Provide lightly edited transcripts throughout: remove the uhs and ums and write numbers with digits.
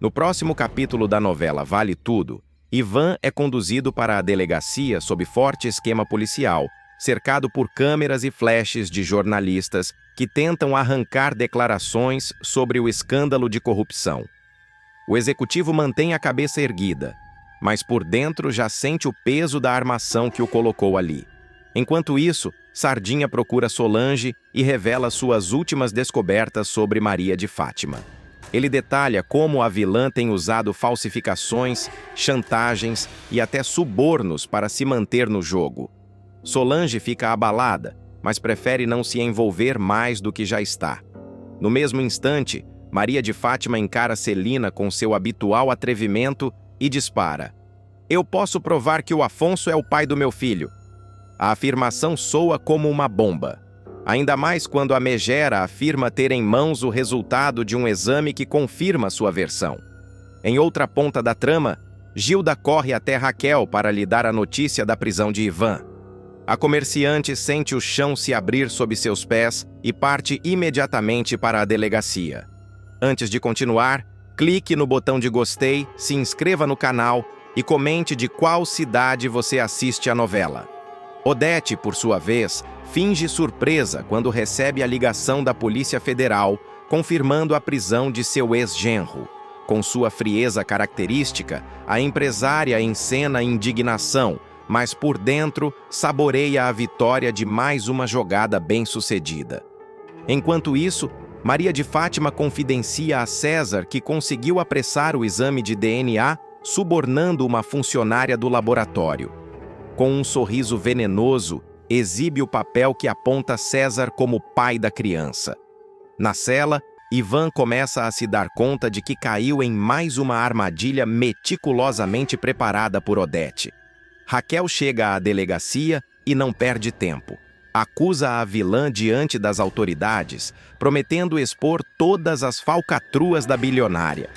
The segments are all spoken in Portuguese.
No próximo capítulo da novela Vale Tudo, Ivan é conduzido para a delegacia sob forte esquema policial, cercado por câmeras e flashes de jornalistas que tentam arrancar declarações sobre o escândalo de corrupção. O executivo mantém a cabeça erguida, mas por dentro já sente o peso da armação que o colocou ali. Enquanto isso, Sardinha procura Solange e revela suas últimas descobertas sobre Maria de Fátima. Ele detalha como a vilã tem usado falsificações, chantagens e até subornos para se manter no jogo. Solange fica abalada, mas prefere não se envolver mais do que já está. No mesmo instante, Maria de Fátima encara Celina com seu habitual atrevimento e dispara: "Eu posso provar que o Afonso é o pai do meu filho." A afirmação soa como uma bomba, ainda mais quando a megera afirma ter em mãos o resultado de um exame que confirma sua versão. Em outra ponta da trama, Gilda corre até Raquel para lhe dar a notícia da prisão de Ivan. A comerciante sente o chão se abrir sob seus pés e parte imediatamente para a delegacia. Antes de continuar, clique no botão de gostei, se inscreva no canal e comente de qual cidade você assiste a novela. Odete, por sua vez, finge surpresa quando recebe a ligação da Polícia Federal, confirmando a prisão de seu ex-genro. Com sua frieza característica, a empresária encena indignação, mas por dentro saboreia a vitória de mais uma jogada bem-sucedida. Enquanto isso, Maria de Fátima confidencia a César que conseguiu apressar o exame de DNA, subornando uma funcionária do laboratório. Com um sorriso venenoso, exibe o papel que aponta César como pai da criança. Na cela, Ivan começa a se dar conta de que caiu em mais uma armadilha meticulosamente preparada por Odete. Raquel chega à delegacia e não perde tempo. Acusa a vilã diante das autoridades, prometendo expor todas as falcatruas da bilionária.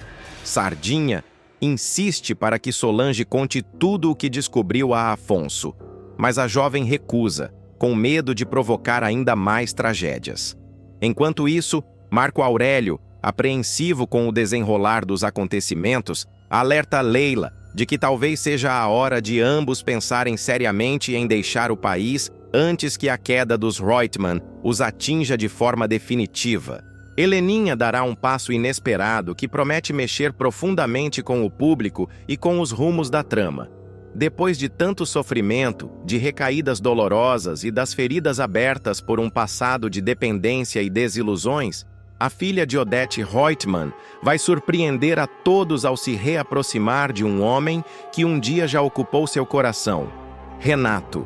Sardinha insiste para que Solange conte tudo o que descobriu a Afonso, mas a jovem recusa, com medo de provocar ainda mais tragédias. Enquanto isso, Marco Aurélio, apreensivo com o desenrolar dos acontecimentos, alerta Leila de que talvez seja a hora de ambos pensarem seriamente em deixar o país antes que a queda dos Reutemann os atinja de forma definitiva. Heleninha dará um passo inesperado que promete mexer profundamente com o público e com os rumos da trama. Depois de tanto sofrimento, de recaídas dolorosas e das feridas abertas por um passado de dependência e desilusões, a filha de Odete Reutemann vai surpreender a todos ao se reaproximar de um homem que um dia já ocupou seu coração, Renato.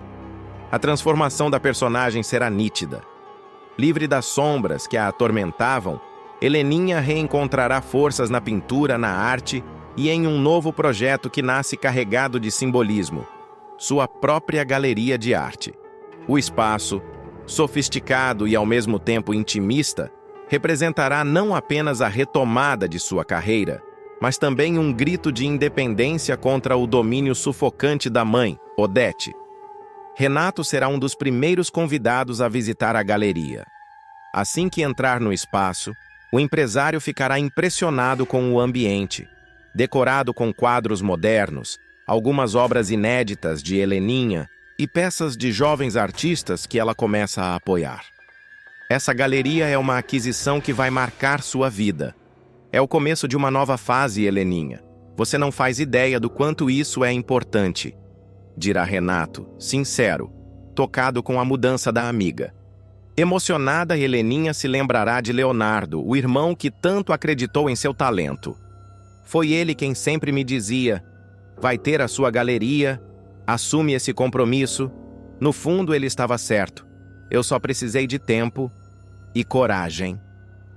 A transformação da personagem será nítida. Livre das sombras que a atormentavam, Heleninha reencontrará forças na pintura, na arte e em um novo projeto que nasce carregado de simbolismo, sua própria galeria de arte. O espaço, sofisticado e ao mesmo tempo intimista, representará não apenas a retomada de sua carreira, mas também um grito de independência contra o domínio sufocante da mãe, Odete. Renato será um dos primeiros convidados a visitar a galeria. Assim que entrar no espaço, o empresário ficará impressionado com o ambiente, decorado com quadros modernos, algumas obras inéditas de Heleninha e peças de jovens artistas que ela começa a apoiar. Essa galeria é uma aquisição que vai marcar sua vida. É o começo de uma nova fase, Heleninha. Você não faz ideia do quanto isso é importante, dirá Renato, sincero, tocado com a mudança da amiga. Emocionada, Heleninha se lembrará de Leonardo, o irmão que tanto acreditou em seu talento. Foi ele quem sempre me dizia: vai ter a sua galeria, assume esse compromisso. No fundo, ele estava certo. Eu só precisei de tempo e coragem,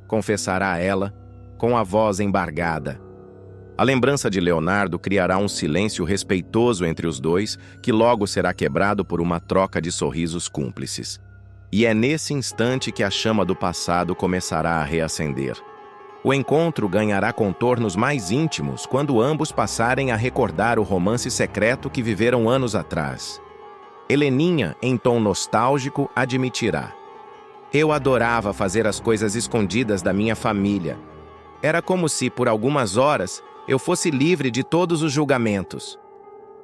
confessará ela, com a voz embargada. A lembrança de Leonardo criará um silêncio respeitoso entre os dois, que logo será quebrado por uma troca de sorrisos cúmplices. E é nesse instante que a chama do passado começará a reacender. O encontro ganhará contornos mais íntimos quando ambos passarem a recordar o romance secreto que viveram anos atrás. Heleninha, em tom nostálgico, admitirá: eu adorava fazer as coisas escondidas da minha família. Era como se, por algumas horas, eu fosse livre de todos os julgamentos.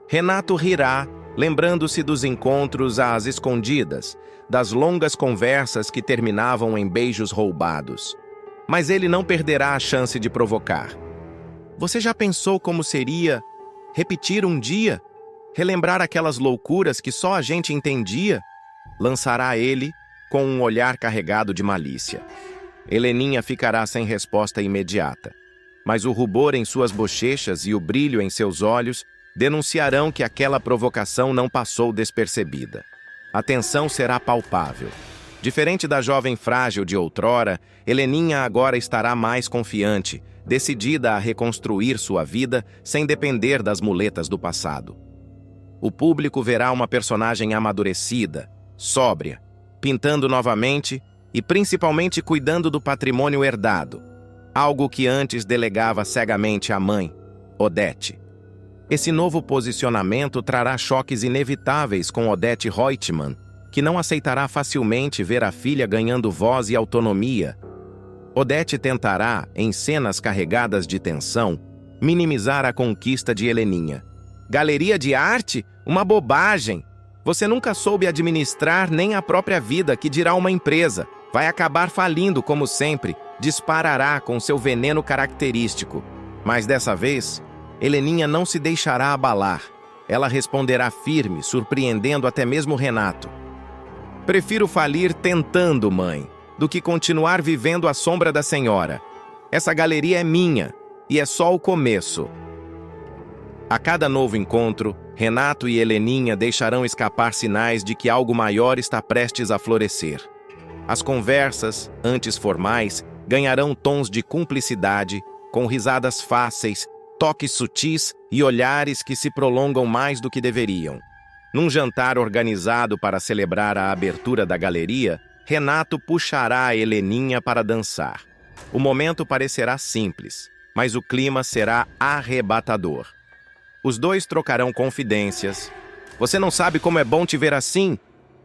Renato rirá, lembrando-se dos encontros às escondidas, das longas conversas que terminavam em beijos roubados. Mas ele não perderá a chance de provocar. Você já pensou como seria repetir um dia? Relembrar aquelas loucuras que só a gente entendia? Lançará ele com um olhar carregado de malícia. Heleninha ficará sem resposta imediata. Mas o rubor em suas bochechas e o brilho em seus olhos denunciarão que aquela provocação não passou despercebida. A tensão será palpável. Diferente da jovem frágil de outrora, Heleninha agora estará mais confiante, decidida a reconstruir sua vida sem depender das muletas do passado. O público verá uma personagem amadurecida, sóbria, pintando novamente e principalmente cuidando do patrimônio herdado, algo que antes delegava cegamente à mãe, Odete. Esse novo posicionamento trará choques inevitáveis com Odete Reutemann, que não aceitará facilmente ver a filha ganhando voz e autonomia. Odete tentará, em cenas carregadas de tensão, minimizar a conquista de Heleninha. Galeria de arte? Uma bobagem! Você nunca soube administrar nem a própria vida, que dirá uma empresa. Vai acabar falindo, como sempre, disparará com seu veneno característico. Mas dessa vez, Heleninha não se deixará abalar. Ela responderá firme, surpreendendo até mesmo Renato. Prefiro falir tentando, mãe, do que continuar vivendo à sombra da senhora. Essa galeria é minha, e é só o começo. A cada novo encontro, Renato e Heleninha deixarão escapar sinais de que algo maior está prestes a florescer. As conversas, antes formais, ganharão tons de cumplicidade, com risadas fáceis, toques sutis e olhares que se prolongam mais do que deveriam. Num jantar organizado para celebrar a abertura da galeria, Renato puxará a Heleninha para dançar. O momento parecerá simples, mas o clima será arrebatador. Os dois trocarão confidências. Você não sabe como é bom te ver assim,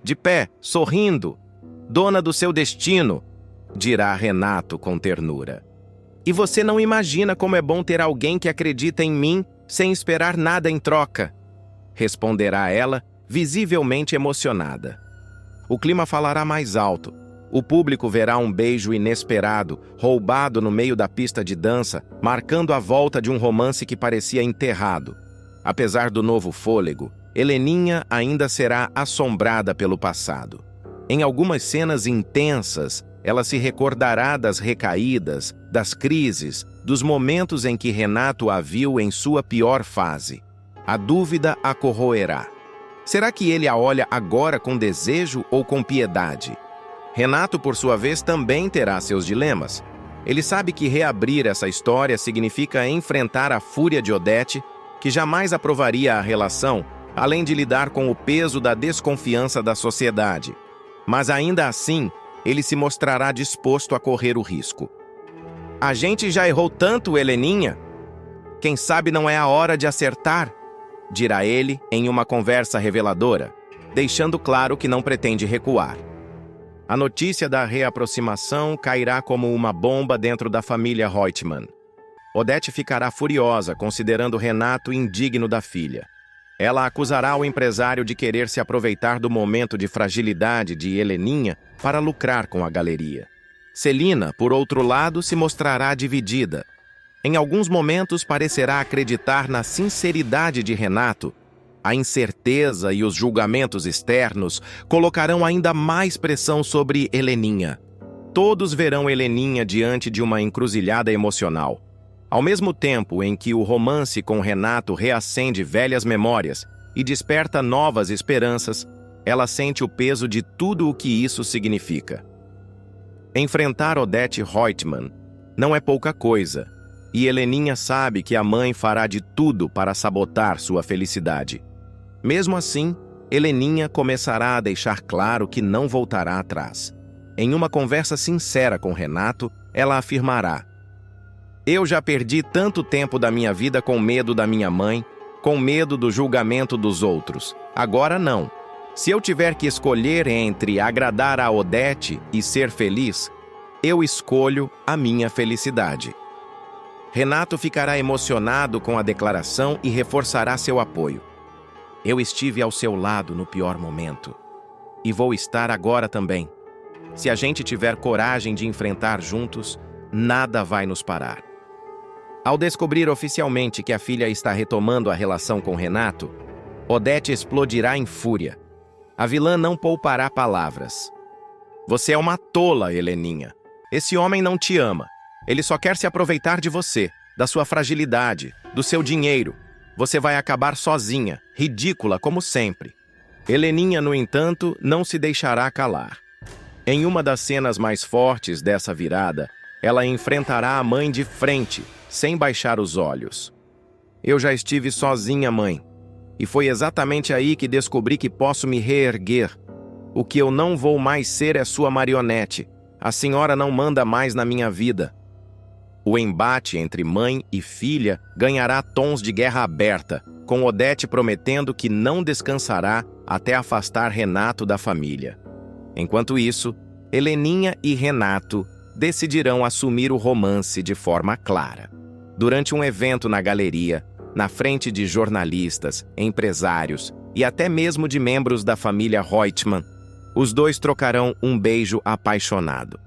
de pé, sorrindo, dona do seu destino, dirá Renato com ternura. E você não imagina como é bom ter alguém que acredita em mim sem esperar nada em troca, responderá ela, visivelmente emocionada. O clima falará mais alto. O público verá um beijo inesperado, roubado no meio da pista de dança, marcando a volta de um romance que parecia enterrado. Apesar do novo fôlego, Heleninha ainda será assombrada pelo passado. Em algumas cenas intensas, ela se recordará das recaídas, das crises, dos momentos em que Renato a viu em sua pior fase. A dúvida a corroerá. Será que ele a olha agora com desejo ou com piedade? Renato, por sua vez, também terá seus dilemas. Ele sabe que reabrir essa história significa enfrentar a fúria de Odete, que jamais aprovaria a relação, além de lidar com o peso da desconfiança da sociedade. Mas ainda assim, ele se mostrará disposto a correr o risco. A gente já errou tanto, Heleninha? Quem sabe não é a hora de acertar? Dirá ele em uma conversa reveladora, deixando claro que não pretende recuar. A notícia da reaproximação cairá como uma bomba dentro da família Reutemann. Odete ficará furiosa, considerando Renato indigno da filha. Ela acusará o empresário de querer se aproveitar do momento de fragilidade de Heleninha para lucrar com a galeria. Celina, por outro lado, se mostrará dividida. Em alguns momentos parecerá acreditar na sinceridade de Renato. A incerteza e os julgamentos externos colocarão ainda mais pressão sobre Heleninha. Todos verão Heleninha diante de uma encruzilhada emocional. Ao mesmo tempo em que o romance com Renato reacende velhas memórias e desperta novas esperanças, ela sente o peso de tudo o que isso significa. Enfrentar Odete Reutemann não é pouca coisa, e Heleninha sabe que a mãe fará de tudo para sabotar sua felicidade. Mesmo assim, Heleninha começará a deixar claro que não voltará atrás. Em uma conversa sincera com Renato, ela afirmará: eu já perdi tanto tempo da minha vida com medo da minha mãe, com medo do julgamento dos outros. Agora não. Se eu tiver que escolher entre agradar a Odete e ser feliz, eu escolho a minha felicidade. Renato ficará emocionado com a declaração e reforçará seu apoio. Eu estive ao seu lado no pior momento. E vou estar agora também. Se a gente tiver coragem de enfrentar juntos, nada vai nos parar. Ao descobrir oficialmente que a filha está retomando a relação com Renato, Odete explodirá em fúria. A vilã não poupará palavras. Você é uma tola, Heleninha. Esse homem não te ama. Ele só quer se aproveitar de você, da sua fragilidade, do seu dinheiro. Você vai acabar sozinha, ridícula como sempre. Heleninha, no entanto, não se deixará calar. Em uma das cenas mais fortes dessa virada, ela enfrentará a mãe de frente, sem baixar os olhos. Eu já estive sozinha, mãe. E foi exatamente aí que descobri que posso me reerguer. O que eu não vou mais ser é sua marionete. A senhora não manda mais na minha vida. O embate entre mãe e filha ganhará tons de guerra aberta, com Odete prometendo que não descansará até afastar Renato da família. Enquanto isso, Heleninha e Renato decidirão assumir o romance de forma clara. Durante um evento na galeria, na frente de jornalistas, empresários e até mesmo de membros da família Reutemann, os dois trocarão um beijo apaixonado.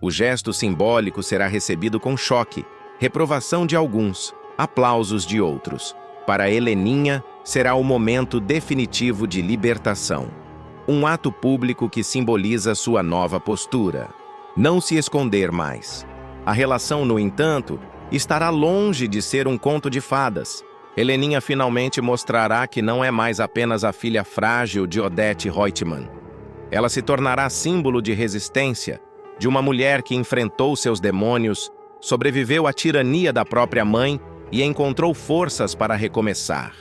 O gesto simbólico será recebido com choque, reprovação de alguns, aplausos de outros. Para Heleninha, será o momento definitivo de libertação. Um ato público que simboliza sua nova postura. Não se esconder mais. A relação, no entanto, estará longe de ser um conto de fadas. Heleninha finalmente mostrará que não é mais apenas a filha frágil de Odete Reutemann. Ela se tornará símbolo de resistência, de uma mulher que enfrentou seus demônios, sobreviveu à tirania da própria mãe e encontrou forças para recomeçar.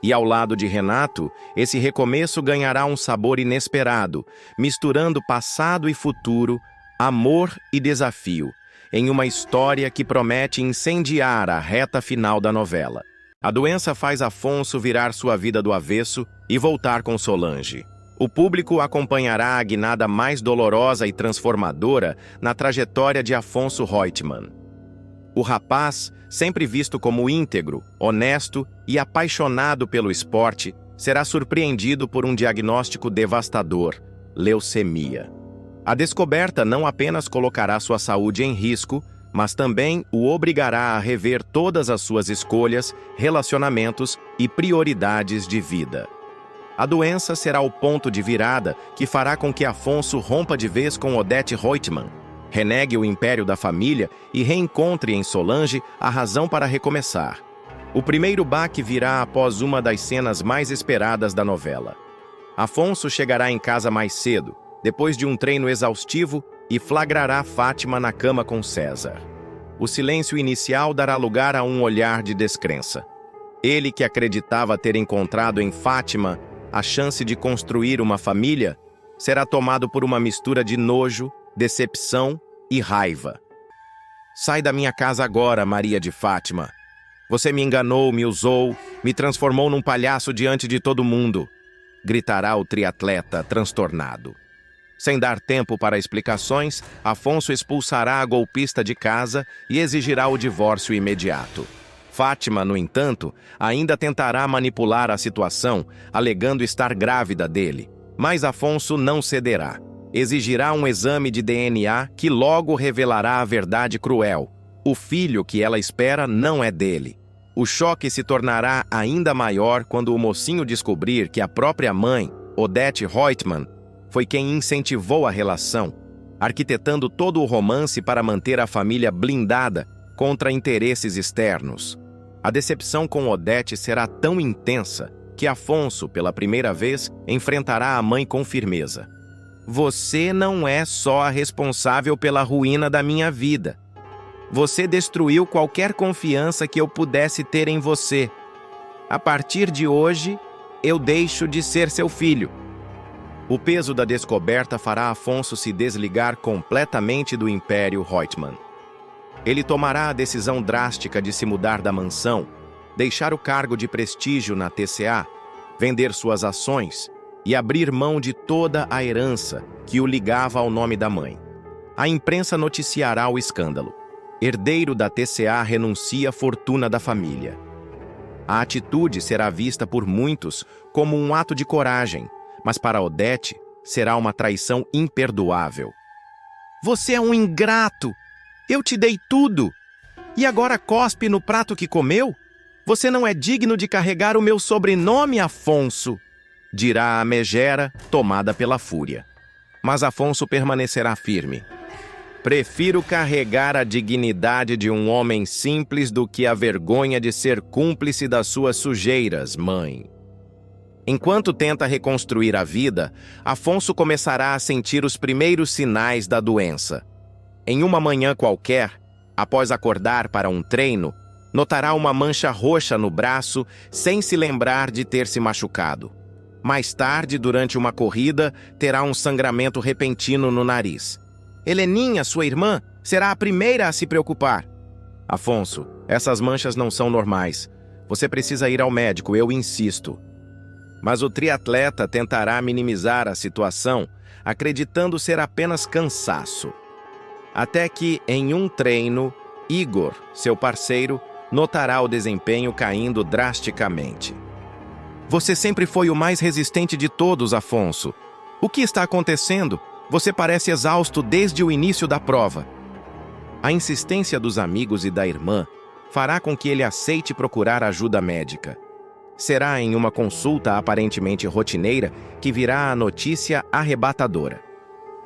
E ao lado de Renato, esse recomeço ganhará um sabor inesperado, misturando passado e futuro, amor e desafio, em uma história que promete incendiar a reta final da novela. A doença faz Afonso virar sua vida do avesso e voltar com Solange. O público acompanhará a guinada mais dolorosa e transformadora na trajetória de Afonso Reutemann. O rapaz, sempre visto como íntegro, honesto e apaixonado pelo esporte, será surpreendido por um diagnóstico devastador: leucemia. A descoberta não apenas colocará sua saúde em risco, mas também o obrigará a rever todas as suas escolhas, relacionamentos e prioridades de vida. A doença será o ponto de virada que fará com que Afonso rompa de vez com Odete Reutemann, renegue o império da família e reencontre em Solange a razão para recomeçar. O primeiro baque virá após uma das cenas mais esperadas da novela. Afonso chegará em casa mais cedo, depois de um treino exaustivo, e flagrará Fátima na cama com César. O silêncio inicial dará lugar a um olhar de descrença. Ele, que acreditava ter encontrado em Fátima a chance de construir uma família, será tomado por uma mistura de nojo, decepção e raiva. Sai da minha casa agora, Maria de Fátima. Você me enganou, me usou, me transformou num palhaço diante de todo mundo, gritará o triatleta transtornado. Sem dar tempo para explicações, Afonso expulsará a golpista de casa e exigirá o divórcio imediato. Fátima, no entanto, ainda tentará manipular a situação, alegando estar grávida dele. Mas Afonso não cederá. Exigirá um exame de DNA que logo revelará a verdade cruel. O filho que ela espera não é dele. O choque se tornará ainda maior quando o mocinho descobrir que a própria mãe, Odete Reutemann, foi quem incentivou a relação, arquitetando todo o romance para manter a família blindada contra interesses externos. A decepção com Odete será tão intensa que Afonso, pela primeira vez, enfrentará a mãe com firmeza. Você não é só a responsável pela ruína da minha vida. Você destruiu qualquer confiança que eu pudesse ter em você. A partir de hoje, eu deixo de ser seu filho. O peso da descoberta fará Afonso se desligar completamente do Império Reutemann. Ele tomará a decisão drástica de se mudar da mansão, deixar o cargo de prestígio na TCA, vender suas ações e abrir mão de toda a herança que o ligava ao nome da mãe. A imprensa noticiará o escândalo. herdeiro da TCA, renuncia à fortuna da família. A atitude será vista por muitos como um ato de coragem, mas para Odete será uma traição imperdoável. Você é um ingrato! Eu te dei tudo! E agora cospe no prato que comeu? Você não é digno de carregar o meu sobrenome, Afonso! Dirá a megera, tomada pela fúria. Mas Afonso permanecerá firme. Prefiro carregar a dignidade de um homem simples do que a vergonha de ser cúmplice das suas sujeiras, mãe. Enquanto tenta reconstruir a vida, Afonso começará a sentir os primeiros sinais da doença. Em uma manhã qualquer, após acordar para um treino, notará uma mancha roxa no braço sem se lembrar de ter se machucado. Mais tarde, durante uma corrida, terá um sangramento repentino no nariz. Heleninha, sua irmã, será a primeira a se preocupar. Afonso, essas manchas não são normais. Você precisa ir ao médico, eu insisto. Mas o triatleta tentará minimizar a situação, acreditando ser apenas cansaço. Até que, em um treino, Igor, seu parceiro, notará o desempenho caindo drasticamente. Você sempre foi o mais resistente de todos, Afonso. O que está acontecendo? Você parece exausto desde o início da prova. A insistência dos amigos e da irmã fará com que ele aceite procurar ajuda médica. Será em uma consulta aparentemente rotineira que virá a notícia arrebatadora.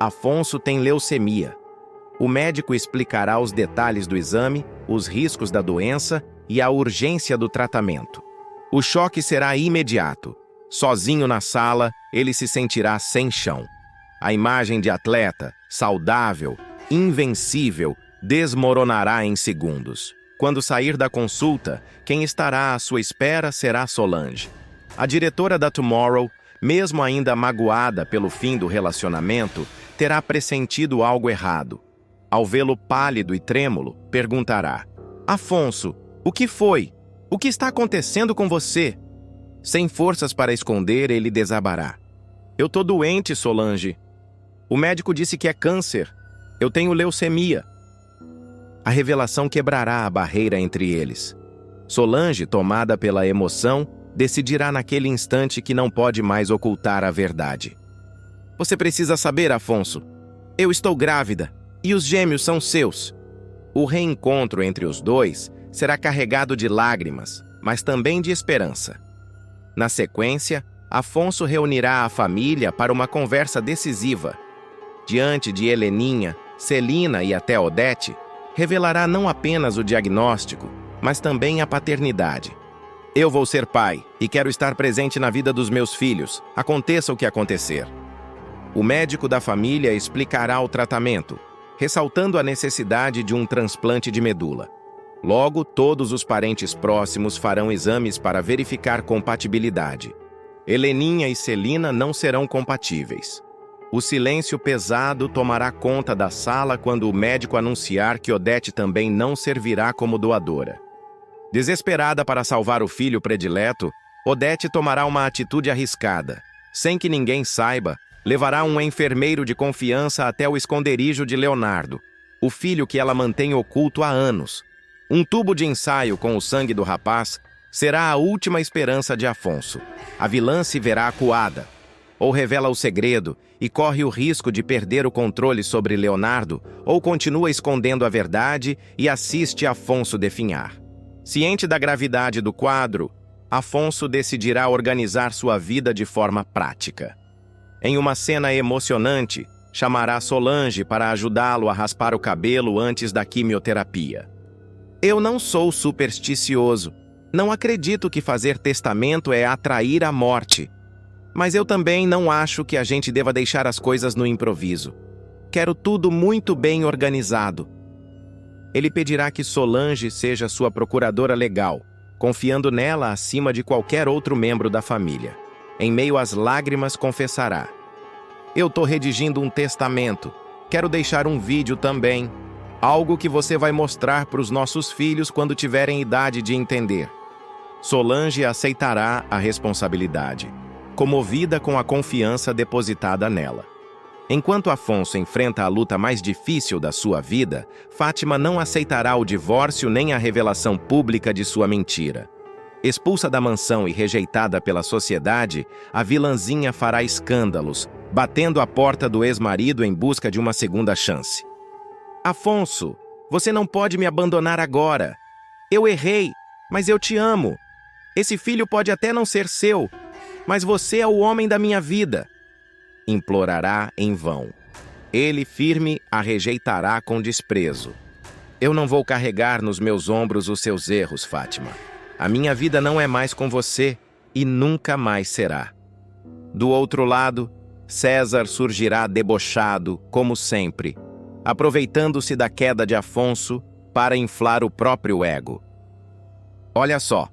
Afonso tem leucemia. O médico explicará os detalhes do exame, os riscos da doença e a urgência do tratamento. O choque será imediato. Sozinho na sala, ele se sentirá sem chão. A imagem de atleta, saudável, invencível, desmoronará em segundos. Quando sair da consulta, quem estará à sua espera será Solange. A diretora da Tomorrow, mesmo ainda magoada pelo fim do relacionamento, terá pressentido algo errado. Ao vê-lo pálido e trêmulo, perguntará: Afonso, o que foi? O que está acontecendo com você? Sem forças para esconder, ele desabará: Eu tô doente, Solange. O médico disse que é câncer. Eu tenho leucemia. A revelação quebrará a barreira entre eles. Solange, tomada pela emoção, decidirá naquele instante que não pode mais ocultar a verdade. Você precisa saber, Afonso. Eu estou grávida e os gêmeos são seus. O reencontro entre os dois será carregado de lágrimas, mas também de esperança. Na sequência, Afonso reunirá a família para uma conversa decisiva. Diante de Heleninha, Celina e até Odete, revelará não apenas o diagnóstico, mas também a paternidade. Eu vou ser pai e quero estar presente na vida dos meus filhos, aconteça o que acontecer. O médico da família explicará o tratamento, ressaltando a necessidade de um transplante de medula. Logo, todos os parentes próximos farão exames para verificar compatibilidade. Heleninha e Celina não serão compatíveis. O silêncio pesado tomará conta da sala quando o médico anunciar que Odete também não servirá como doadora. Desesperada para salvar o filho predileto, Odete tomará uma atitude arriscada. Sem que ninguém saiba, levará um enfermeiro de confiança até o esconderijo de Leonardo, o filho que ela mantém oculto há anos. Um tubo de ensaio com o sangue do rapaz será a última esperança de Afonso. A vilã se verá acuada, ou revela o segredo e corre o risco de perder o controle sobre Leonardo, ou continua escondendo a verdade e assiste Afonso definhar. Ciente da gravidade do quadro, Afonso decidirá organizar sua vida de forma prática. Em uma cena emocionante, chamará Solange para ajudá-lo a raspar o cabelo antes da quimioterapia. Eu não sou supersticioso. Não acredito que fazer testamento é atrair a morte. Mas eu também não acho que a gente deva deixar as coisas no improviso. Quero tudo muito bem organizado. Ele pedirá que Solange seja sua procuradora legal, confiando nela acima de qualquer outro membro da família. Em meio às lágrimas, confessará: Eu tô redigindo um testamento. Quero deixar um vídeo também. Algo que você vai mostrar para os nossos filhos quando tiverem idade de entender. Solange aceitará a responsabilidade, comovida com a confiança depositada nela. Enquanto Afonso enfrenta a luta mais difícil da sua vida, Fátima não aceitará o divórcio nem a revelação pública de sua mentira. Expulsa da mansão e rejeitada pela sociedade, a vilãzinha fará escândalos, batendo a porta do ex-marido em busca de uma segunda chance. Afonso, você não pode me abandonar agora. Eu errei, mas eu te amo. Esse filho pode até não ser seu, mas você é o homem da minha vida. Implorará em vão. Ele firme a rejeitará com desprezo. Eu não vou carregar nos meus ombros os seus erros, Fátima. A minha vida não é mais com você e nunca mais será. Do outro lado, César surgirá debochado, como sempre, aproveitando-se da queda de Afonso para inflar o próprio ego. Olha só,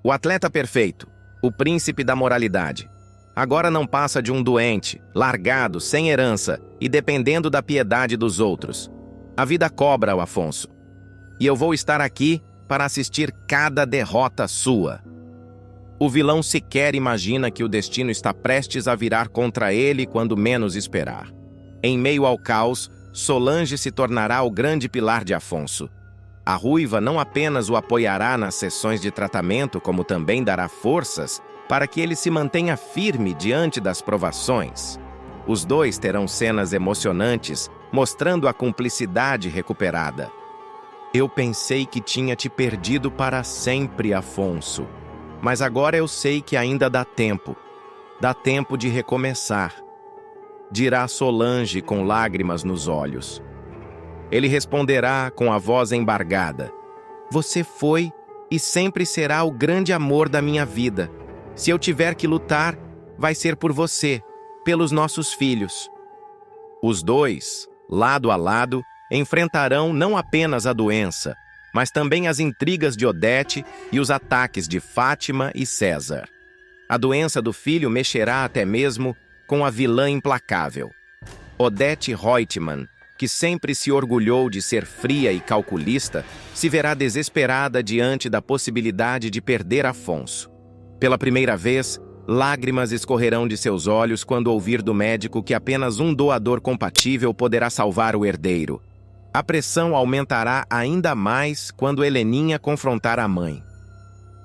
o atleta perfeito, o príncipe da moralidade, agora não passa de um doente, largado, sem herança e dependendo da piedade dos outros. A vida cobra o Afonso. E eu vou estar aqui para assistir cada derrota sua. O vilão sequer imagina que o destino está prestes a virar contra ele quando menos esperar. Em meio ao caos, Solange se tornará o grande pilar de Afonso. A ruiva não apenas o apoiará nas sessões de tratamento, como também dará forças para que ele se mantenha firme diante das provações. Os dois terão cenas emocionantes, mostrando a cumplicidade recuperada. Eu pensei que tinha te perdido para sempre, Afonso. Mas agora eu sei que ainda dá tempo. Dá tempo de recomeçar. Dirá Solange com lágrimas nos olhos. Ele responderá com a voz embargada. Você foi e sempre será o grande amor da minha vida. Se eu tiver que lutar, vai ser por você, pelos nossos filhos. Os dois, lado a lado, enfrentarão não apenas a doença, mas também as intrigas de Odete e os ataques de Fátima e César. A doença do filho mexerá até mesmo com a vilã implacável. Odete Reutemann, que sempre se orgulhou de ser fria e calculista, se verá desesperada diante da possibilidade de perder Afonso. Pela primeira vez, lágrimas escorrerão de seus olhos quando ouvir do médico que apenas um doador compatível poderá salvar o herdeiro. A pressão aumentará ainda mais quando Heleninha confrontar a mãe.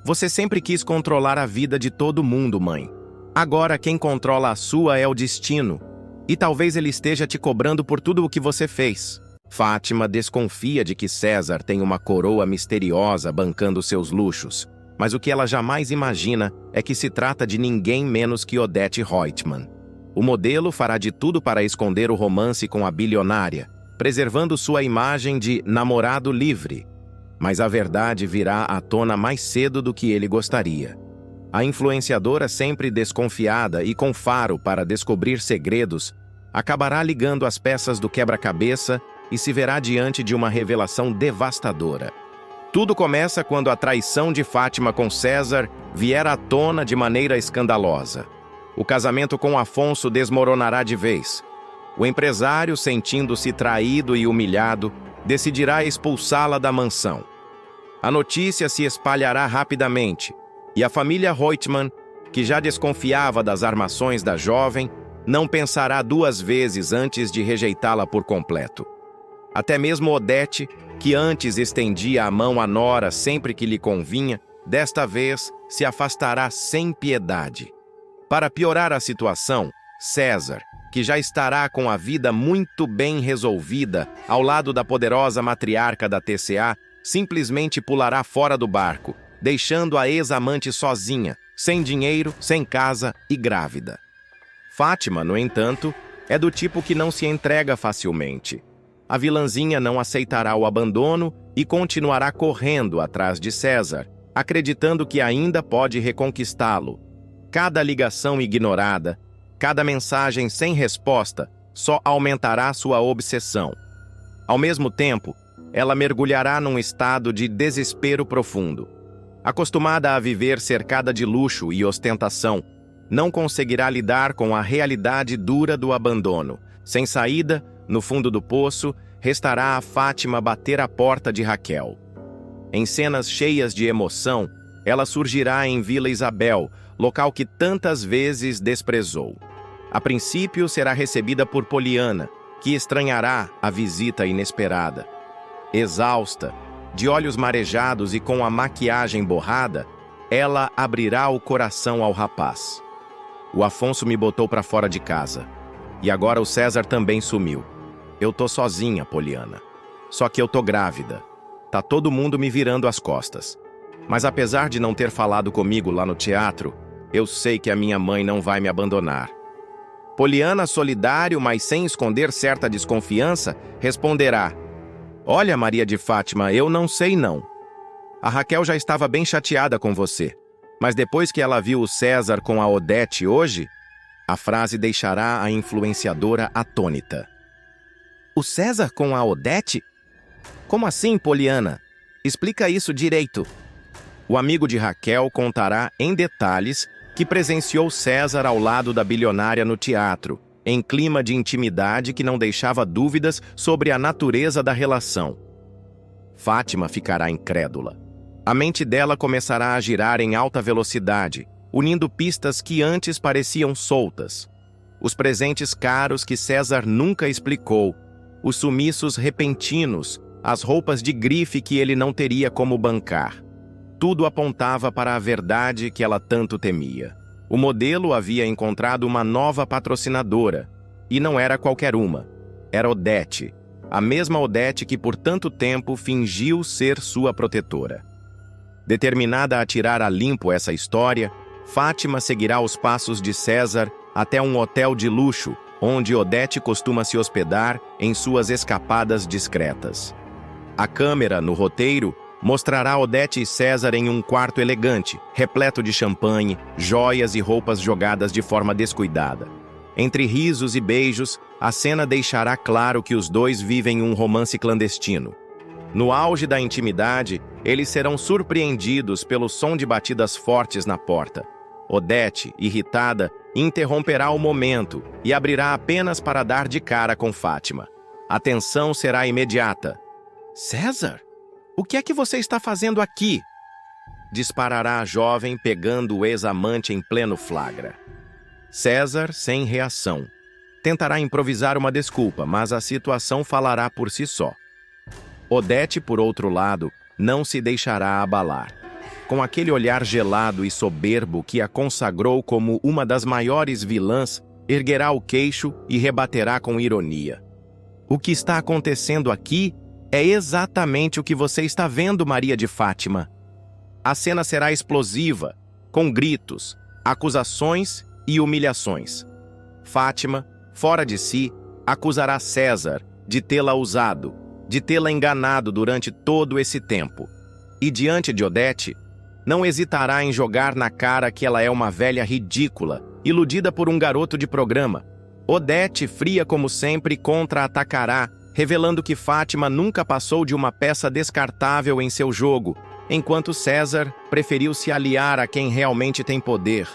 Você sempre quis controlar a vida de todo mundo, mãe. Agora quem controla a sua é o destino. E talvez ele esteja te cobrando por tudo o que você fez. Fátima desconfia de que César tem uma coroa misteriosa bancando seus luxos. Mas o que ela jamais imagina é que se trata de ninguém menos que Odete Reutemann. O modelo fará de tudo para esconder o romance com a bilionária, preservando sua imagem de namorado livre. Mas a verdade virá à tona mais cedo do que ele gostaria. A influenciadora, sempre desconfiada e com faro para descobrir segredos, acabará ligando as peças do quebra-cabeça e se verá diante de uma revelação devastadora. Tudo começa quando a traição de Fátima com César vier à tona de maneira escandalosa. O casamento com Afonso desmoronará de vez. O empresário, sentindo-se traído e humilhado, decidirá expulsá-la da mansão. A notícia se espalhará rapidamente, e a família Reutemann, que já desconfiava das armações da jovem, não pensará duas vezes antes de rejeitá-la por completo. Até mesmo Odete, que antes estendia a mão à nora sempre que lhe convinha, desta vez se afastará sem piedade. Para piorar a situação, César, que já estará com a vida muito bem resolvida ao lado da poderosa matriarca da TCA, simplesmente pulará fora do barco, deixando a ex-amante sozinha, sem dinheiro, sem casa e grávida. Fátima, no entanto, é do tipo que não se entrega facilmente. A vilãzinha não aceitará o abandono e continuará correndo atrás de César, acreditando que ainda pode reconquistá-lo. Cada ligação ignorada, cada mensagem sem resposta, só aumentará sua obsessão. Ao mesmo tempo, ela mergulhará num estado de desespero profundo. Acostumada a viver cercada de luxo e ostentação, não conseguirá lidar com a realidade dura do abandono. Sem saída, no fundo do poço, restará a Fátima bater a porta de Raquel. Em cenas cheias de emoção, ela surgirá em Vila Isabel, local que tantas vezes desprezou. A princípio será recebida por Poliana, que estranhará a visita inesperada. Exausta, de olhos marejados e com a maquiagem borrada, ela abrirá o coração ao rapaz. O Afonso me botou para fora de casa. E agora o César também sumiu. Eu tô sozinha, Poliana. Só que eu tô grávida. Tá todo mundo me virando as costas. Mas apesar de não ter falado comigo lá no teatro, eu sei que a minha mãe não vai me abandonar. Poliana, solidário, mas sem esconder certa desconfiança, responderá: Olha, Maria de Fátima, eu não sei não. A Raquel já estava bem chateada com você, mas depois que ela viu o César com a Odete hoje, a frase deixará a influenciadora atônita. O César com a Odete? Como assim, Poliana? Explica isso direito. O amigo de Raquel contará em detalhes que presenciou César ao lado da bilionária no teatro, em clima de intimidade que não deixava dúvidas sobre a natureza da relação. Fátima ficará incrédula. A mente dela começará a girar em alta velocidade, unindo pistas que antes pareciam soltas. Os presentes caros que César nunca explicou, os sumiços repentinos, as roupas de grife que ele não teria como bancar. Tudo apontava para a verdade que ela tanto temia. O modelo havia encontrado uma nova patrocinadora, e não era qualquer uma. Era Odete, a mesma Odete que por tanto tempo fingiu ser sua protetora. Determinada a tirar a limpo essa história, Fátima seguirá os passos de César até um hotel de luxo, onde Odete costuma se hospedar em suas escapadas discretas. A câmera, no roteiro, mostrará Odete e César em um quarto elegante, repleto de champanhe, joias e roupas jogadas de forma descuidada. Entre risos e beijos, a cena deixará claro que os dois vivem um romance clandestino. No auge da intimidade, eles serão surpreendidos pelo som de batidas fortes na porta. Odete, irritada, interromperá o momento e abrirá apenas para dar de cara com Fátima. A tensão será imediata. César? O que é que você está fazendo aqui? Disparará a jovem pegando o ex-amante em pleno flagra. César, sem reação, tentará improvisar uma desculpa, mas a situação falará por si só. Odete, por outro lado, não se deixará abalar. Com aquele olhar gelado e soberbo que a consagrou como uma das maiores vilãs, erguerá o queixo e rebaterá com ironia. O que está acontecendo aqui é exatamente o que você está vendo, Maria de Fátima. A cena será explosiva, com gritos, acusações e humilhações. Fátima, fora de si, acusará César de tê-la usado, de tê-la enganado durante todo esse tempo. E diante de Odete, não hesitará em jogar na cara que ela é uma velha ridícula, iludida por um garoto de programa. Odete, fria como sempre, contra-atacará, revelando que Fátima nunca passou de uma peça descartável em seu jogo, enquanto César preferiu se aliar a quem realmente tem poder.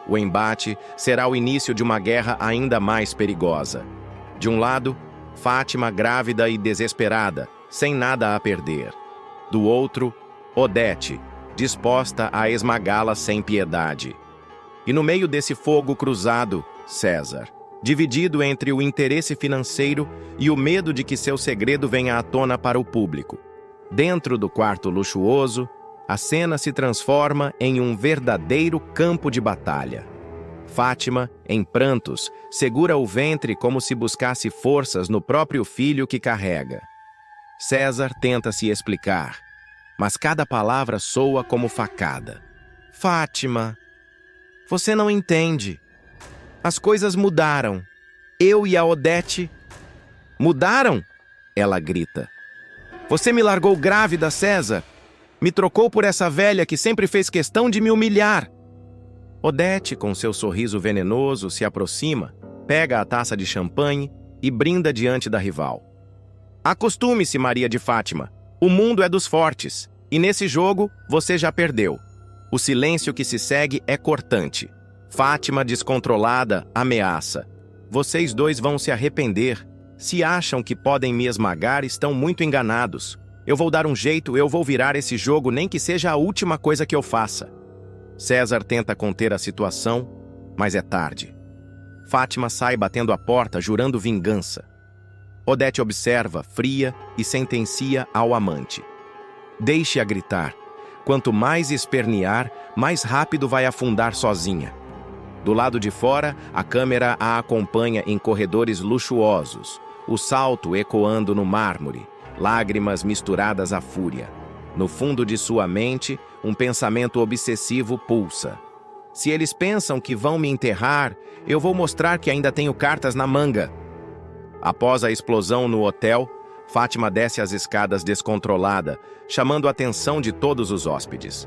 O embate será o início de uma guerra ainda mais perigosa. De um lado, Fátima grávida e desesperada, sem nada a perder. Do outro, Odete, disposta a esmagá-la sem piedade. E no meio desse fogo cruzado, César, dividido entre o interesse financeiro e o medo de que seu segredo venha à tona para o público. Dentro do quarto luxuoso, a cena se transforma em um verdadeiro campo de batalha. Fátima, em prantos, segura o ventre como se buscasse forças no próprio filho que carrega. César tenta se explicar, mas cada palavra soa como facada. Fátima, você não entende. As coisas mudaram. Eu e a Odete... Mudaram? Ela grita. Você me largou grávida, César. Me trocou por essa velha que sempre fez questão de me humilhar. Odete, com seu sorriso venenoso, se aproxima, pega a taça de champanhe e brinda diante da rival. Acostume-se, Maria de Fátima. O mundo é dos fortes, e nesse jogo você já perdeu. O silêncio que se segue é cortante. Fátima, descontrolada, ameaça. Vocês dois vão se arrepender. Se acham que podem me esmagar, estão muito enganados. Eu vou dar um jeito, eu vou virar esse jogo, nem que seja a última coisa que eu faça. César tenta conter a situação, mas é tarde. Fátima sai batendo a porta, jurando vingança. Odete observa, fria, e sentencia ao amante: deixe-a gritar. Quanto mais espernear, mais rápido vai afundar sozinha. Do lado de fora, a câmera a acompanha em corredores luxuosos, o salto ecoando no mármore, lágrimas misturadas à fúria. No fundo de sua mente, um pensamento obsessivo pulsa. Se eles pensam que vão me enterrar, eu vou mostrar que ainda tenho cartas na manga. Após a explosão no hotel, Fátima desce as escadas descontrolada, chamando a atenção de todos os hóspedes.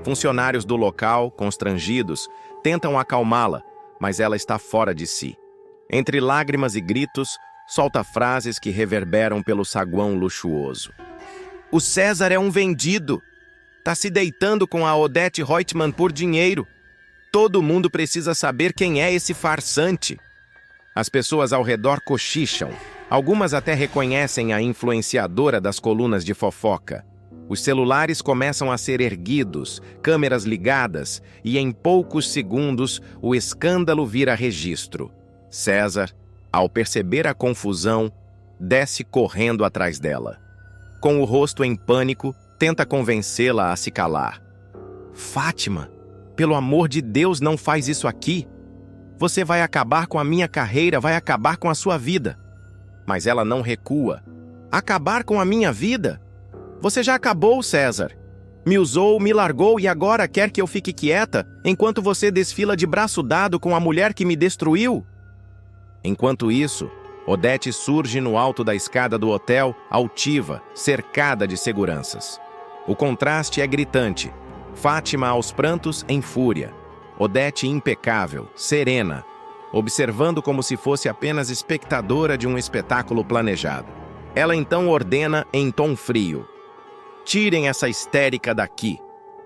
Funcionários do local, constrangidos, tentam acalmá-la, mas ela está fora de si. Entre lágrimas e gritos, solta frases que reverberam pelo saguão luxuoso. O César é um vendido. Tá se deitando com a Odete Reutemann por dinheiro. Todo mundo precisa saber quem é esse farsante. As pessoas ao redor cochicham. Algumas até reconhecem a influenciadora das colunas de fofoca. Os celulares começam a ser erguidos, câmeras ligadas, e em poucos segundos o escândalo vira registro. César, ao perceber a confusão, desce correndo atrás dela. Com o rosto em pânico, tenta convencê-la a se calar. Fátima, pelo amor de Deus, não faz isso aqui. Você vai acabar com a minha carreira, vai acabar com a sua vida. Mas ela não recua. Acabar com a minha vida? Você já acabou, César. Me usou, me largou e agora quer que eu fique quieta enquanto você desfila de braço dado com a mulher que me destruiu? Enquanto isso, Odete surge no alto da escada do hotel, altiva, cercada de seguranças. O contraste é gritante. Fátima aos prantos em fúria. Odete impecável, serena, observando como se fosse apenas espectadora de um espetáculo planejado. Ela então ordena em tom frio: tirem essa histérica daqui.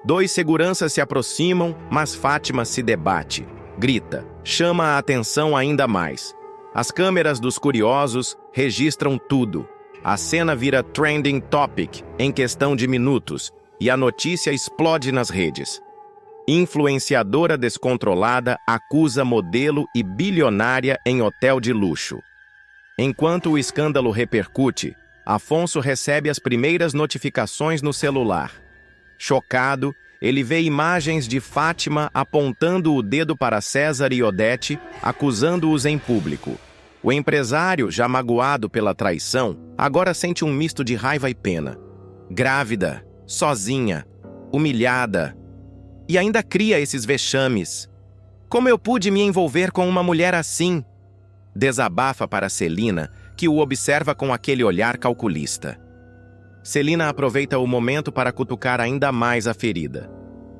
2 seguranças se aproximam, mas Fátima se debate. Grita, chama a atenção ainda mais. As câmeras dos curiosos registram tudo. A cena vira trending topic em questão de minutos e a notícia explode nas redes. Influenciadora descontrolada acusa modelo e bilionária em hotel de luxo. Enquanto o escândalo repercute, Afonso recebe as primeiras notificações no celular. Chocado, ele vê imagens de Fátima apontando o dedo para César e Odete, acusando-os em público. O empresário, já magoado pela traição, agora sente um misto de raiva e pena. Grávida, sozinha, humilhada. E ainda cria esses vexames. Como eu pude me envolver com uma mulher assim? Desabafa para Celina, que o observa com aquele olhar calculista. Celina aproveita o momento para cutucar ainda mais a ferida.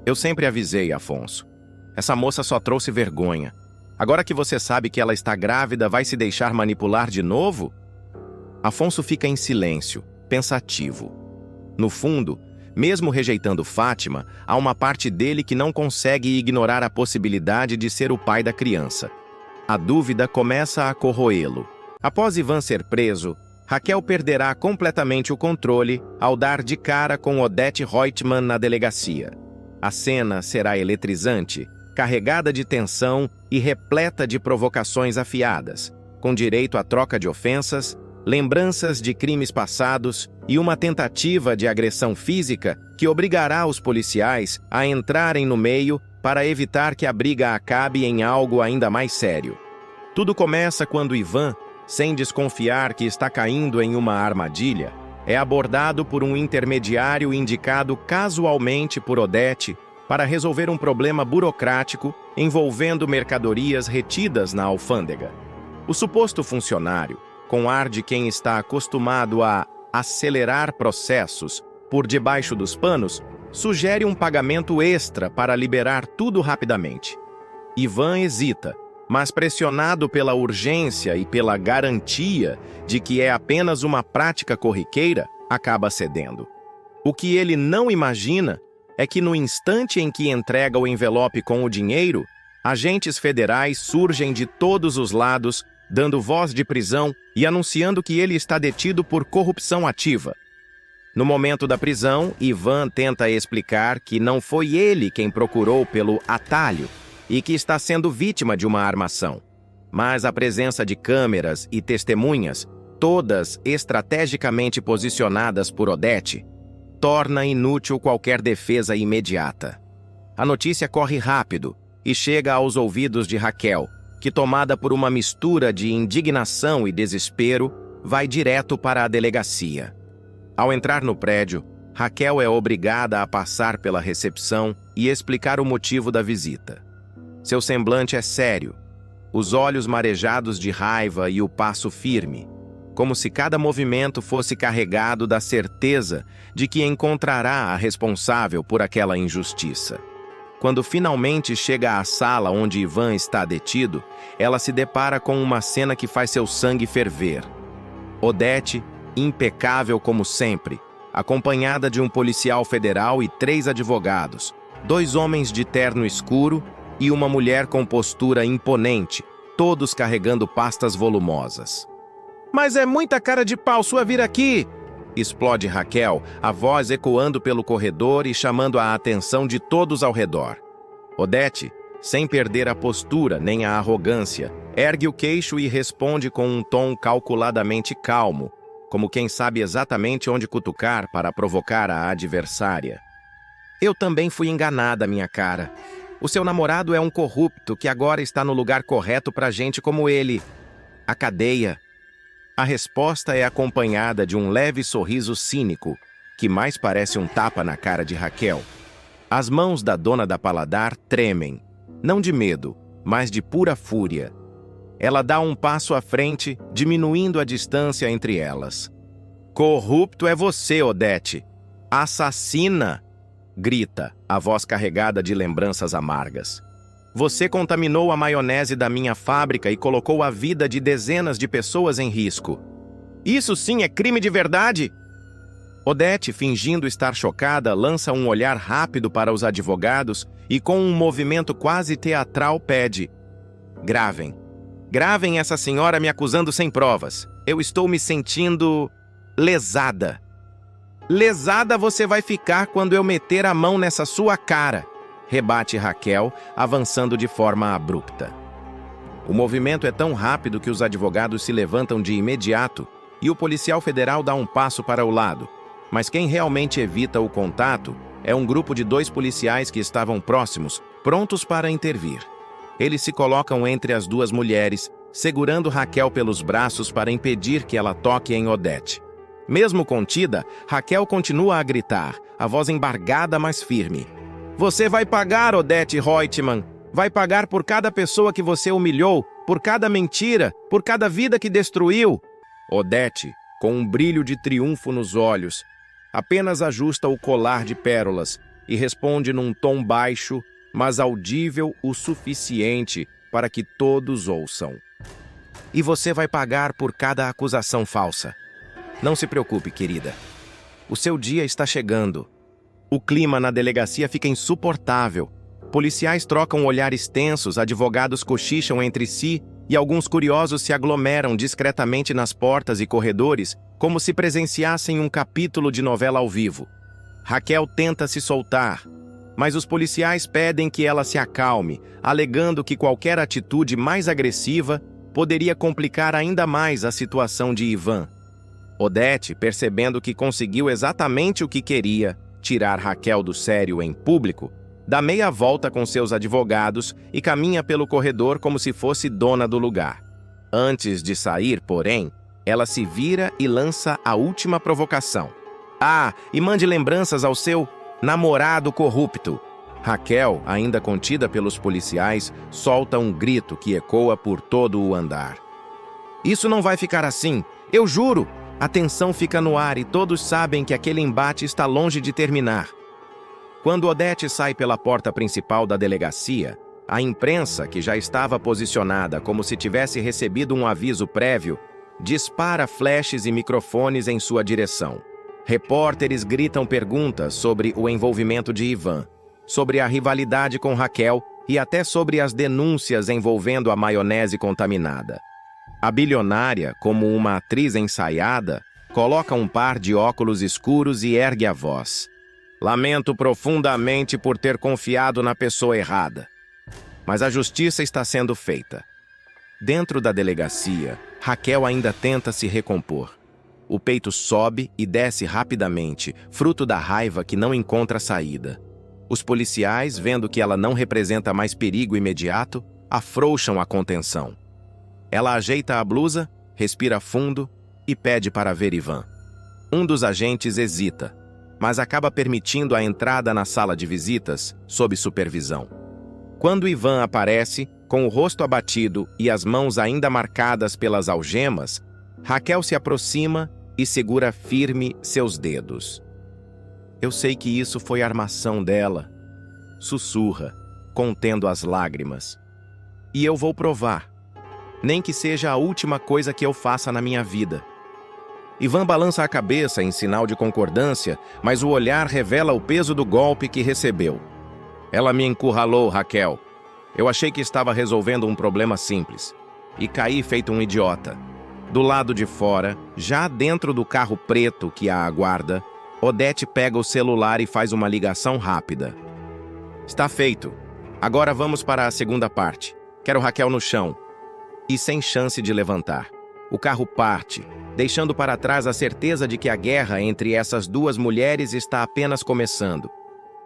Eu sempre avisei, Afonso. Essa moça só trouxe vergonha. Agora que você sabe que ela está grávida, vai se deixar manipular de novo? Afonso fica em silêncio, pensativo. No fundo, mesmo rejeitando Fátima, há uma parte dele que não consegue ignorar a possibilidade de ser o pai da criança. A dúvida começa a corroê-lo. Após Ivan ser preso, Raquel perderá completamente o controle ao dar de cara com Odete Reutemann na delegacia. A cena será eletrizante, carregada de tensão e repleta de provocações afiadas, com direito à troca de ofensas, lembranças de crimes passados e uma tentativa de agressão física que obrigará os policiais a entrarem no meio para evitar que a briga acabe em algo ainda mais sério. Tudo começa quando Ivan, sem desconfiar que está caindo em uma armadilha, é abordado por um intermediário indicado casualmente por Odete para resolver um problema burocrático envolvendo mercadorias retidas na alfândega. O suposto funcionário, com ar de quem está acostumado a acelerar processos por debaixo dos panos, sugere um pagamento extra para liberar tudo rapidamente. Ivan hesita, mas pressionado pela urgência e pela garantia de que é apenas uma prática corriqueira, acaba cedendo. O que ele não imagina é que no instante em que entrega o envelope com o dinheiro, agentes federais surgem de todos os lados, dando voz de prisão e anunciando que ele está detido por corrupção ativa. No momento da prisão, Ivan tenta explicar que não foi ele quem procurou pelo atalho e que está sendo vítima de uma armação. mas a presença de câmeras e testemunhas, todas estrategicamente posicionadas por Odete, torna inútil qualquer defesa imediata. A notícia corre rápido e chega aos ouvidos de Raquel, que, tomada por uma mistura de indignação e desespero, vai direto para a delegacia. Ao entrar no prédio, Raquel é obrigada a passar pela recepção e explicar o motivo da visita. Seu semblante é sério, os olhos marejados de raiva e o passo firme, como se cada movimento fosse carregado da certeza de que encontrará a responsável por aquela injustiça. Quando finalmente chega à sala onde Ivan está detido, ela se depara com uma cena que faz seu sangue ferver. Odete, impecável como sempre, acompanhada de um policial federal e 3 advogados, 2 homens de terno escuro e uma mulher com postura imponente, todos carregando pastas volumosas. "Mas é muita cara de pau sua vir aqui!" Explode Raquel, a voz ecoando pelo corredor e chamando a atenção de todos ao redor. Odete, sem perder a postura nem a arrogância, ergue o queixo e responde com um tom calculadamente calmo, como quem sabe exatamente onde cutucar para provocar a adversária. "Eu também fui enganada, minha cara. O seu namorado é um corrupto que agora está no lugar correto para gente como ele. A cadeia." A resposta é acompanhada de um leve sorriso cínico, que mais parece um tapa na cara de Raquel. As mãos da dona da Paladar tremem, não de medo, mas de pura fúria. Ela dá um passo à frente, diminuindo a distância entre elas. "Corrupto é você, Odete! Assassina!" grita, a voz carregada de lembranças amargas. "Você contaminou a maionese da minha fábrica e colocou a vida de dezenas de pessoas em risco. Isso sim é crime de verdade!" Odete, fingindo estar chocada, lança um olhar rápido para os advogados e, com um movimento quase teatral, pede: "Gravem. Gravem essa senhora me acusando sem provas. Eu estou me sentindo lesada." "Lesada você vai ficar quando eu meter a mão nessa sua cara", rebate Raquel, avançando de forma abrupta. O movimento é tão rápido que os advogados se levantam de imediato e o policial federal dá um passo para o lado. Mas quem realmente evita o contato é um grupo de 2 policiais que estavam próximos, prontos para intervir. Eles se colocam entre as 2 mulheres, segurando Raquel pelos braços para impedir que ela toque em Odete. Mesmo contida, Raquel continua a gritar, a voz embargada mas firme: "Você vai pagar, Odete Reutemann! Vai pagar por cada pessoa que você humilhou, por cada mentira, por cada vida que destruiu!" Odete, com um brilho de triunfo nos olhos, apenas ajusta o colar de pérolas e responde num tom baixo, mas audível o suficiente para que todos ouçam: "E você vai pagar por cada acusação falsa. Não se preocupe, querida. O seu dia está chegando." O clima na delegacia fica insuportável. Policiais trocam olhares tensos, advogados cochicham entre si e alguns curiosos se aglomeram discretamente nas portas e corredores, como se presenciassem um capítulo de novela ao vivo. Raquel tenta se soltar, mas os policiais pedem que ela se acalme, alegando que qualquer atitude mais agressiva poderia complicar ainda mais a situação de Ivan. Odete, percebendo que conseguiu exatamente o que queria, tirar Raquel do sério em público, dá meia volta com seus advogados e caminha pelo corredor como se fosse dona do lugar. Antes de sair, porém, ela se vira e lança a última provocação: "Ah, e mande lembranças ao seu namorado corrupto." Raquel, ainda contida pelos policiais, solta um grito que ecoa por todo o andar: "Isso não vai ficar assim, eu juro!" A tensão fica no ar e todos sabem que aquele embate está longe de terminar. Quando Odete sai pela porta principal da delegacia, a imprensa, que já estava posicionada como se tivesse recebido um aviso prévio, dispara flashes e microfones em sua direção. Repórteres gritam perguntas sobre o envolvimento de Ivan, sobre a rivalidade com Raquel e até sobre as denúncias envolvendo a maionese contaminada. A bilionária, como uma atriz ensaiada, coloca um par de óculos escuros e ergue a voz: "Lamento profundamente por ter confiado na pessoa errada. Mas a justiça está sendo feita." Dentro da delegacia, Raquel ainda tenta se recompor. O peito sobe e desce rapidamente, fruto da raiva que não encontra saída. Os policiais, vendo que ela não representa mais perigo imediato, afrouxam a contenção. Ela ajeita a blusa, respira fundo e pede para ver Ivan. Um dos agentes hesita, mas acaba permitindo a entrada na sala de visitas sob supervisão. Quando Ivan aparece, com o rosto abatido e as mãos ainda marcadas pelas algemas, Raquel se aproxima e segura firme seus dedos. Eu sei que isso foi armação dela, sussurra, contendo as lágrimas. E eu vou provar, nem que seja a última coisa que eu faça na minha vida. Ivan balança a cabeça em sinal de concordância, mas o olhar revela o peso do golpe que recebeu. Ela me encurralou, Raquel. Eu achei que estava resolvendo um problema simples. E caí feito um idiota. Do lado de fora, já dentro do carro preto que a aguarda, Odete pega o celular e faz uma ligação rápida. Está feito. Agora vamos para a segunda parte. Quero Raquel no chão. E sem chance de levantar. O carro parte, deixando para trás a certeza de que a guerra entre essas duas mulheres está apenas começando.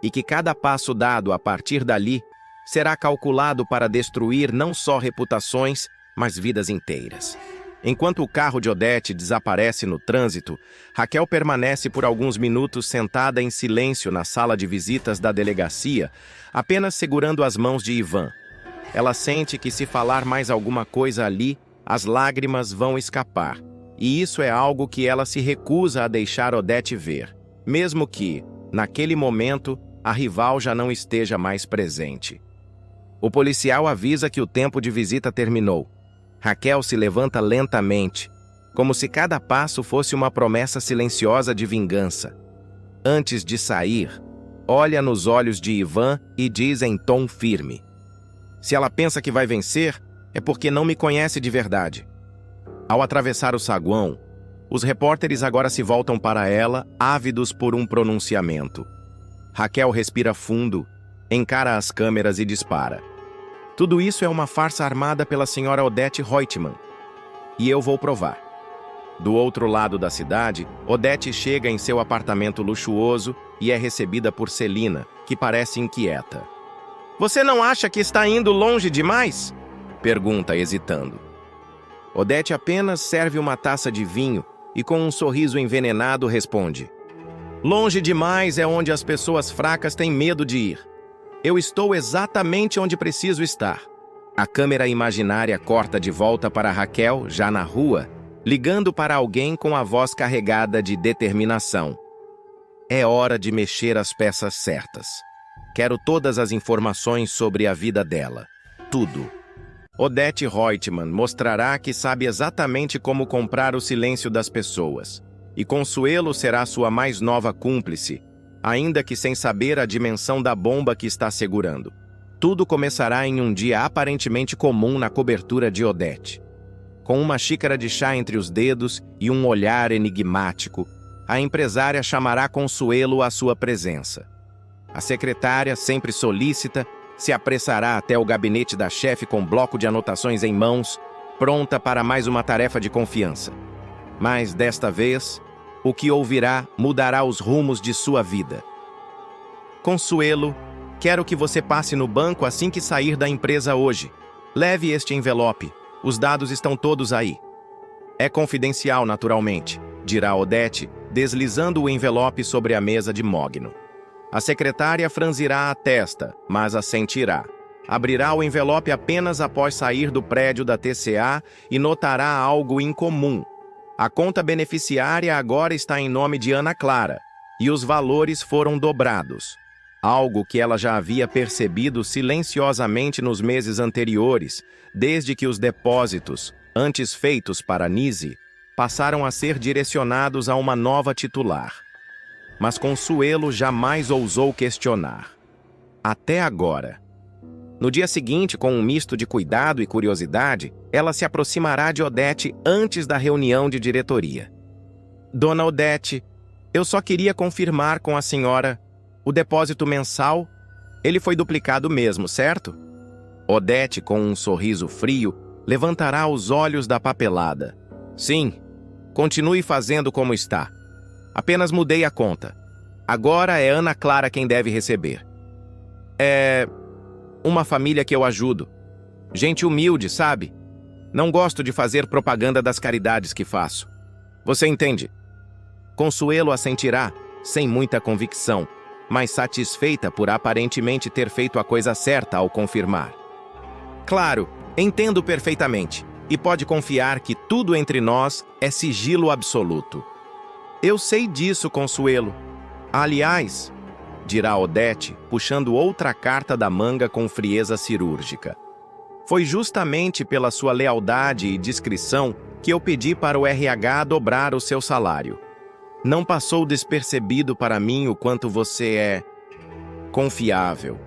E que cada passo dado a partir dali será calculado para destruir não só reputações, mas vidas inteiras. Enquanto o carro de Odete desaparece no trânsito, Raquel permanece por alguns minutos sentada em silêncio na sala de visitas da delegacia, apenas segurando as mãos de Ivan. Ela sente que se falar mais alguma coisa ali, as lágrimas vão escapar. E isso é algo que ela se recusa a deixar Odete ver, mesmo que, naquele momento, a rival já não esteja mais presente. O policial avisa que o tempo de visita terminou. Raquel se levanta lentamente, como se cada passo fosse uma promessa silenciosa de vingança. Antes de sair, olha nos olhos de Ivan e diz em tom firme: se ela pensa que vai vencer, é porque não me conhece de verdade. Ao atravessar o saguão, os repórteres agora se voltam para ela, ávidos por um pronunciamento. Raquel respira fundo, encara as câmeras e dispara. Tudo isso é uma farsa armada pela senhora Odete Reutemann. E eu vou provar. Do outro lado da cidade, Odete chega em seu apartamento luxuoso e é recebida por Celina, que parece inquieta. Você não acha que está indo longe demais? Pergunta, hesitando. Odete apenas serve uma taça de vinho e com um sorriso envenenado responde: longe demais é onde as pessoas fracas têm medo de ir. Eu estou exatamente onde preciso estar. A câmera imaginária corta de volta para Raquel, já na rua, ligando para alguém com a voz carregada de determinação. É hora de mexer as peças certas. Quero todas as informações sobre a vida dela. Tudo. Odete Reutemann mostrará que sabe exatamente como comprar o silêncio das pessoas. E Consuelo será sua mais nova cúmplice, ainda que sem saber a dimensão da bomba que está segurando. Tudo começará em um dia aparentemente comum na cobertura de Odete. Com uma xícara de chá entre os dedos e um olhar enigmático, a empresária chamará Consuelo à sua presença. A secretária, sempre solícita, se apressará até o gabinete da chefe com bloco de anotações em mãos, pronta para mais uma tarefa de confiança. Mas, desta vez, o que ouvirá mudará os rumos de sua vida. Consuelo, quero que você passe no banco assim que sair da empresa hoje. Leve este envelope. Os dados estão todos aí. É confidencial, naturalmente, dirá Odete, deslizando o envelope sobre a mesa de mogno. A secretária franzirá a testa, mas assentirá. Abrirá o envelope apenas após sair do prédio da TCA e notará algo incomum. A conta beneficiária agora está em nome de Ana Clara, e os valores foram dobrados. Algo que ela já havia percebido silenciosamente nos meses anteriores, desde que os depósitos, antes feitos para Nise, passaram a ser direcionados a uma nova titular. Mas Consuelo jamais ousou questionar. Até agora. No dia seguinte, com um misto de cuidado e curiosidade, ela se aproximará de Odete antes da reunião de diretoria. Dona Odete, eu só queria confirmar com a senhora o depósito mensal. Ele foi duplicado mesmo, certo? Odete, com um sorriso frio, Levantará os olhos da papelada. Sim, continue fazendo como está. Apenas mudei a conta. Agora é Ana Clara quem deve receber. É uma família que eu ajudo. Gente humilde, sabe? Não gosto de fazer propaganda das caridades que faço. Você entende? Consuelo assentirá, sem muita convicção, mas satisfeita por aparentemente ter feito a coisa certa ao confirmar. Claro, entendo perfeitamente, e pode confiar que tudo entre nós é sigilo absoluto. Eu sei disso, Consuelo. Aliás, dirá Odete, puxando outra carta da manga com frieza cirúrgica. Foi justamente pela sua lealdade e discrição que eu pedi para o RH dobrar o seu salário. Não passou despercebido para mim o quanto você é confiável.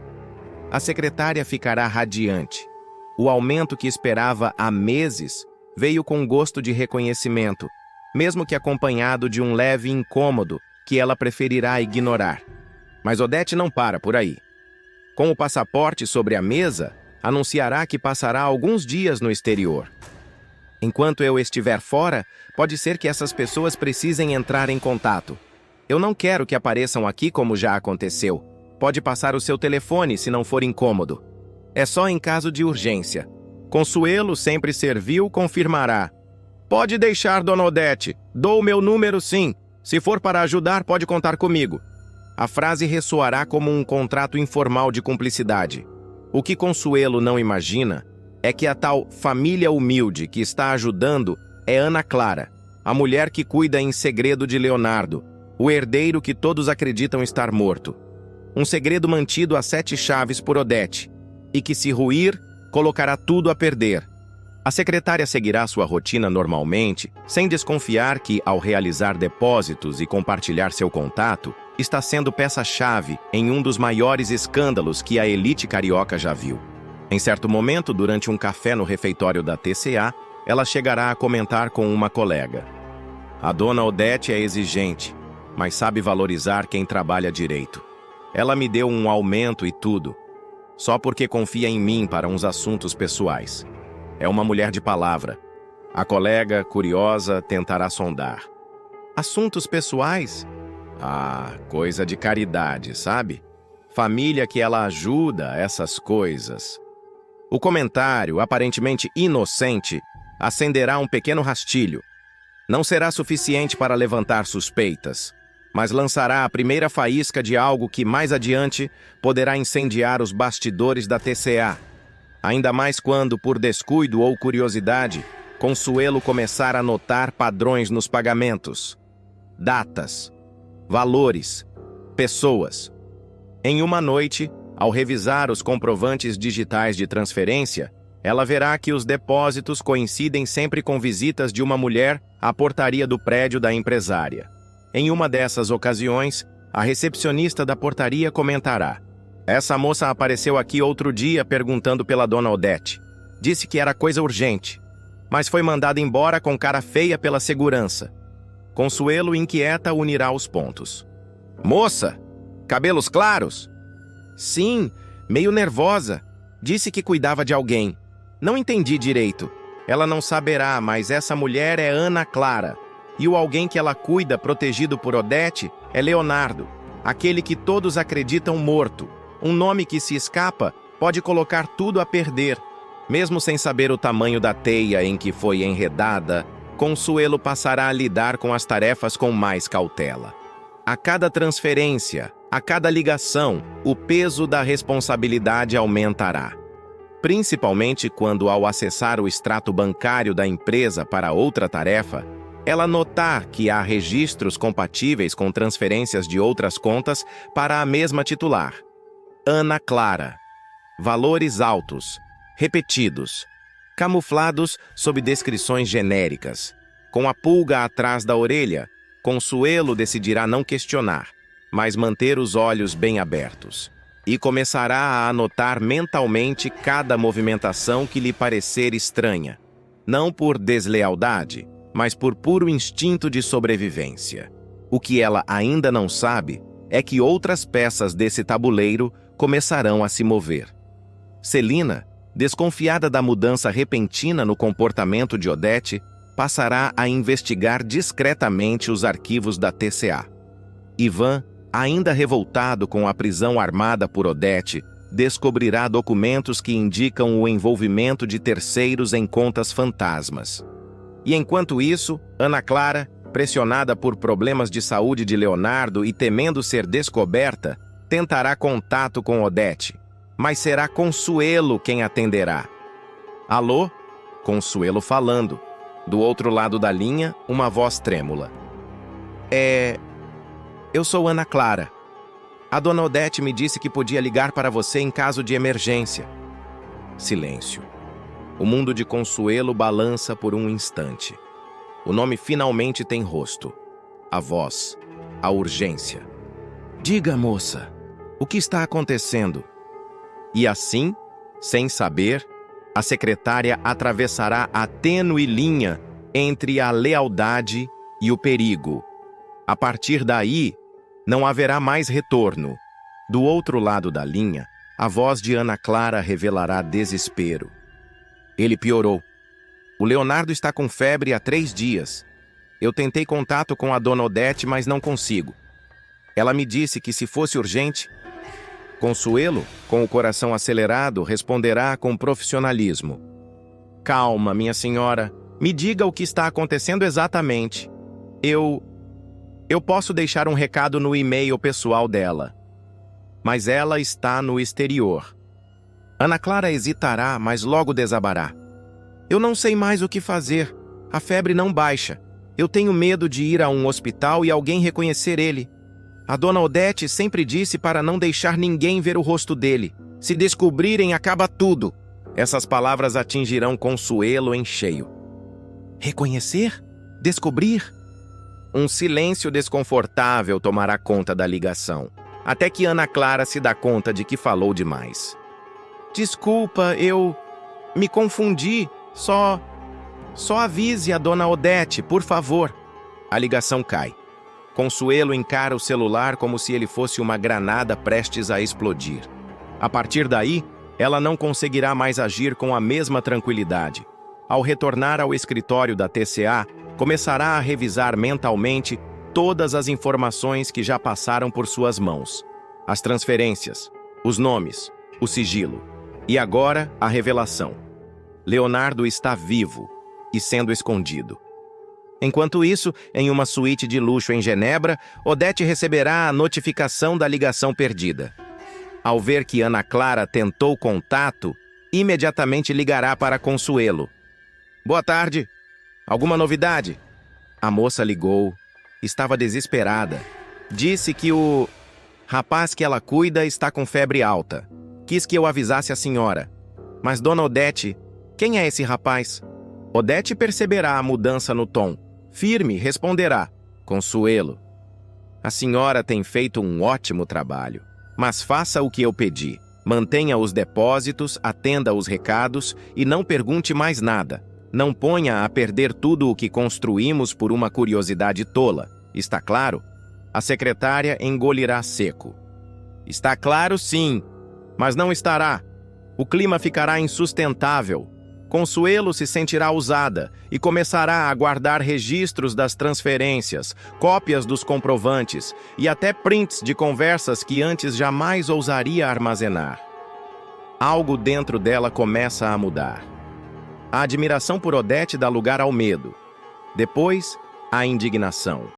A secretária ficará radiante. O aumento que esperava há meses veio com gosto de reconhecimento, mesmo que acompanhado de um leve incômodo que ela preferirá ignorar. Mas Odete não para por aí. Com o passaporte sobre a mesa, anunciará que passará alguns dias no exterior. Enquanto eu estiver fora, pode ser que essas pessoas precisem entrar em contato. Eu não quero que apareçam aqui como já aconteceu. Pode passar o seu telefone se não for incômodo. É só em caso de urgência. Consuelo sempre serviu, confirmará. Pode deixar, dona Odete. Dou o meu número, sim. Se for para ajudar, pode contar comigo. A frase ressoará como um contrato informal de cumplicidade. O que Consuelo não imagina é que a tal família humilde que está ajudando é Ana Clara, a mulher que cuida em segredo de Leonardo, o herdeiro que todos acreditam estar morto. Um segredo mantido a 7 chaves por Odete, e que, se ruir, colocará tudo a perder. A secretária seguirá sua rotina normalmente, sem desconfiar que, ao realizar depósitos e compartilhar seu contato, está sendo peça-chave em um dos maiores escândalos que a elite carioca já viu. Em certo momento, durante um café no refeitório da TCA, ela chegará a comentar com uma colega. A dona Odete é exigente, mas sabe valorizar quem trabalha direito. Ela me deu um aumento e tudo, só porque confia em mim para uns assuntos pessoais. É uma mulher de palavra. A colega, curiosa, tentará sondar. Assuntos pessoais? Ah, coisa de caridade, sabe? Família que ela ajuda, essas coisas. O comentário, aparentemente inocente, acenderá um pequeno rastilho. Não será suficiente para levantar suspeitas, mas lançará a primeira faísca de algo que, mais adiante, poderá incendiar os bastidores da TCA. Ainda mais quando, por descuido ou curiosidade, Consuelo começar a notar padrões nos pagamentos. Datas, valores, pessoas. Em uma noite, ao revisar os comprovantes digitais de transferência, ela verá que os depósitos coincidem sempre com visitas de uma mulher à portaria do prédio da empresária. Em uma dessas ocasiões, a recepcionista da portaria comentará: essa moça apareceu aqui outro dia perguntando pela dona Odete. Disse que era coisa urgente, mas foi mandada embora com cara feia pela segurança. Consuelo, inquieta, unirá os pontos. Moça, cabelos claros? Sim, meio nervosa. Disse que cuidava de alguém. Não entendi direito. Ela não saberá, mas essa mulher é Ana Clara. E o alguém que ela cuida, protegido por Odete, é Leonardo, aquele que todos acreditam morto. Um nome que, se escapa, pode colocar tudo a perder. Mesmo sem saber o tamanho da teia em que foi enredada, Consuelo passará a lidar com as tarefas com mais cautela. A cada transferência, a cada ligação, o peso da responsabilidade aumentará. Principalmente quando, ao acessar o extrato bancário da empresa para outra tarefa, ela notar que há registros compatíveis com transferências de outras contas para a mesma titular. Ana Clara. Valores altos, repetidos, camuflados sob descrições genéricas. Com a pulga atrás da orelha, Consuelo decidirá não questionar, mas manter os olhos bem abertos. E começará a anotar mentalmente cada movimentação que lhe parecer estranha. Não por deslealdade, mas por puro instinto de sobrevivência. O que ela ainda não sabe é que outras peças desse tabuleiro começarão a se mover. Celina, desconfiada da mudança repentina no comportamento de Odete, passará a investigar discretamente os arquivos da TCA. Ivan, ainda revoltado com a prisão armada por Odete, descobrirá documentos que indicam o envolvimento de terceiros em contas fantasmas. E enquanto isso, Ana Clara, pressionada por problemas de saúde de Leonardo e temendo ser descoberta, tentará contato com Odete, mas será Consuelo quem atenderá. Alô? Consuelo falando. Do outro lado da linha, uma voz trêmula. Eu sou Ana Clara. A dona Odete me disse que podia ligar para você em caso de emergência. Silêncio. O mundo de Consuelo balança por um instante. O nome finalmente tem rosto. A voz. A urgência. Diga, moça, o que está acontecendo? E assim, sem saber, a secretária atravessará a tênue linha entre a lealdade e o perigo. A partir daí, não haverá mais retorno. Do outro lado da linha, a voz de Ana Clara revelará desespero. Ele piorou. O Leonardo está com febre há 3 dias. Eu tentei contato com a dona Odete, mas não consigo. Ela me disse que se fosse urgente... Consuelo, com o coração acelerado, responderá com profissionalismo. Calma, minha senhora. Me diga o que está acontecendo exatamente. Eu posso deixar um recado no e-mail pessoal dela. Mas ela está no exterior. Ana Clara hesitará, mas logo desabará. Eu não sei mais o que fazer. A febre não baixa. Eu tenho medo de ir a um hospital e alguém reconhecer ele. A dona Odete sempre disse para não deixar ninguém ver o rosto dele. Se descobrirem, acaba tudo. Essas palavras atingirão Consuelo em cheio. Reconhecer? Descobrir? Um silêncio desconfortável tomará conta da ligação, até que Ana Clara se dá conta de que falou demais. Desculpa, eu me confundi. Só avise a dona Odete, por favor. A ligação cai. Consuelo encara o celular como se ele fosse uma granada prestes a explodir. A partir daí, ela não conseguirá mais agir com a mesma tranquilidade. Ao retornar ao escritório da TCA, começará a revisar mentalmente todas as informações que já passaram por suas mãos. As transferências, os nomes, o sigilo. E agora, a revelação. Leonardo está vivo e sendo escondido. Enquanto isso, em uma suíte de luxo em Genebra, Odete receberá a notificação da ligação perdida. Ao ver que Ana Clara tentou contato, imediatamente ligará para Consuelo. Boa tarde. Alguma novidade? A moça ligou. Estava desesperada. Disse que o rapaz que ela cuida está com febre alta. Quis que eu avisasse a senhora. Mas dona Odete, quem é esse rapaz? Odete perceberá a mudança no tom. Firme, responderá. Consuelo. A senhora tem feito um ótimo trabalho. Mas faça o que eu pedi. Mantenha os depósitos, atenda os recados e não pergunte mais nada. Não ponha a perder tudo o que construímos por uma curiosidade tola. Está claro? A secretária engolirá seco. Está claro, sim. Mas não estará. O clima ficará insustentável. Consuelo se sentirá usada e começará a guardar registros das transferências, cópias dos comprovantes e até prints de conversas que antes jamais ousaria armazenar. Algo dentro dela começa a mudar. A admiração por Odete dá lugar ao medo. Depois, a indignação.